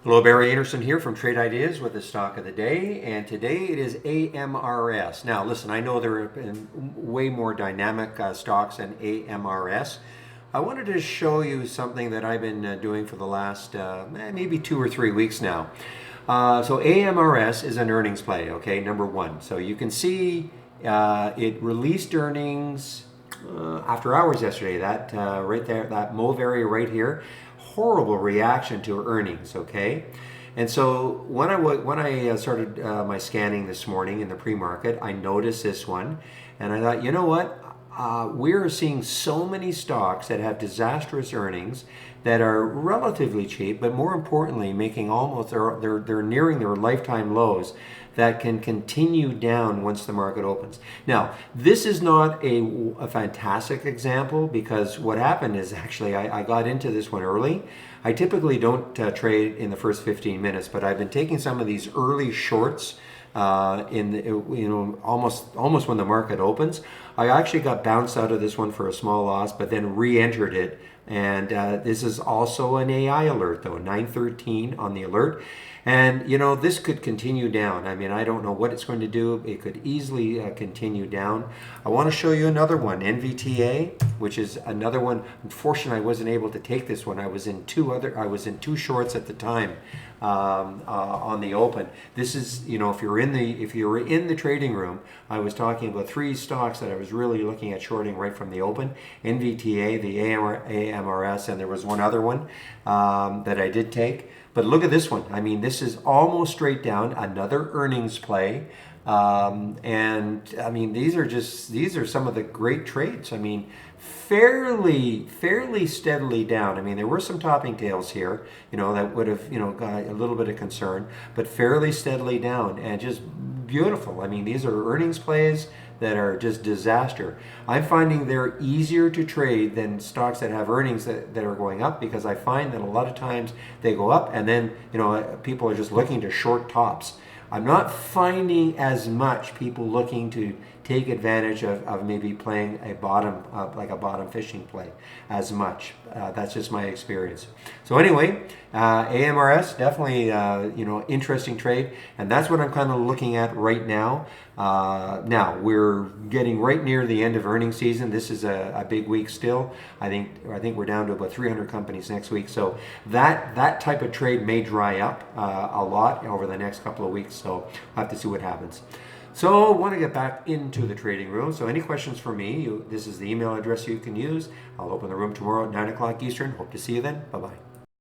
Hello, Barry Anderson here from Trade Ideas with the stock of the day, and today it is AMRS. Now, listen, I know there have been way more dynamic stocks than AMRS. I wanted to show you something that I've been doing for the last maybe 2 or 3 weeks now. So AMRS is an earnings play, okay, number one. So you can see it released earnings after hours yesterday, that right there, that mauve area right here. Horrible reaction to earnings, okay? And so when I started my scanning this morning in the pre-market, I noticed this one, and I thought, you know what? We're seeing so many stocks that have disastrous earnings that are relatively cheap, but more importantly, making almost they're nearing their lifetime lows that can continue down once the market opens. Now, this is not a fantastic example because what happened is actually I got into this one early. I typically don't trade in the first 15 minutes, but I've been taking some of these early shorts almost when the market opens. I actually got bounced out of this one for a small loss, but then re-entered it. And this is also an AI alert, though, 913 on the alert. And, you know, this could continue down. I mean, I don't know what it's going to do. It could easily continue down. I want to show you another one, NVTA, which is another one. Unfortunately, I wasn't able to take this one. I was in two shorts at the time on the open. This is, you know, if you were in the trading room, I was talking about 3 stocks that I was really looking at shorting right from the open: NVTA, the AMRS, and there was one other one that I did take. But look at this one. I mean, this is almost straight down, another earnings play. And I mean, these are some of the great trades. I mean, fairly steadily down. I mean, there were some topping tails here, you know, that would have, you know, got a little bit of concern, but fairly steadily down and just beautiful. I mean, these are earnings plays that are just disaster. I'm finding they're easier to trade than stocks that have earnings that are going up, because I find that a lot of times they go up and then, you know, people are just looking to short tops. I'm not finding as much people looking to take advantage of maybe playing a bottom, like a bottom fishing play as much. That's just my experience. So anyway, AMRS, definitely, you know, interesting trade. And that's what I'm kind of looking at right now. Now, we're getting right near the end of earnings season. This is a big week still. I think we're down to about 300 companies next week. So that type of trade may dry up a lot over the next couple of weeks. So we'll have to see what happens. So I want to get back into the trading room. So any questions for me, this is the email address you can use. I'll open the room tomorrow at 9 o'clock Eastern. Hope to see you then. Bye-bye.